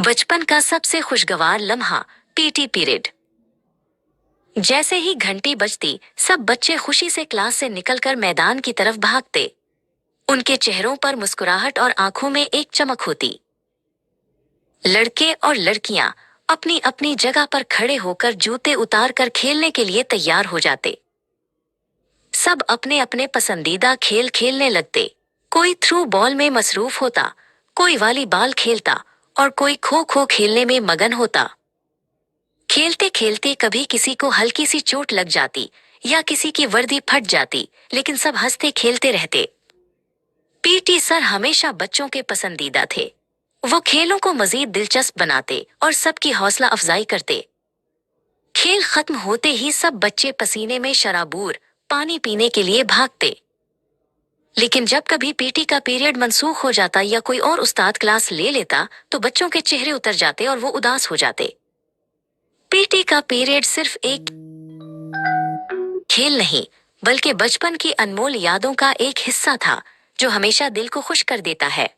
बचपन का सबसे खुशगवार लम्हा पीटी पीरियड। जैसे ही घंटी बजती सब बच्चे खुशी से क्लास से निकलकर मैदान की तरफ भागते। उनके चेहरों पर मुस्कुराहट और आंखों में एक चमक होती। लड़के और लड़कियां अपनी अपनी जगह पर खड़े होकर जूते उतार कर खेलने के लिए तैयार हो जाते। सब अपने अपने पसंदीदा खेल खेलने लगते। कोई थ्रू बॉल में मसरूफ होता, कोई वॉलीबॉल खेलता और कोई खो खो खेलने में मगन होता। खेलते खेलते कभी किसी को हल्की सी चोट लग जाती या किसी की वर्दी फट जाती, लेकिन सब हंसते खेलते रहते। पीटी सर हमेशा बच्चों के पसंदीदा थे। वो खेलों को मजीद दिलचस्प बनाते और सबकी हौसला अफजाई करते। खेल खत्म होते ही सब बच्चे पसीने में शराबूर पानी पीने के लिए भागते। लेकिन जब कभी पीटी का पीरियड मनसूख हो जाता या कोई और उस्ताद क्लास ले लेता तो बच्चों के चेहरे उतर जाते और वो उदास हो जाते। पीटी का पीरियड सिर्फ एक खेल नहीं, बल्कि बचपन की अनमोल यादों का एक हिस्सा था जो हमेशा दिल को खुश कर देता है।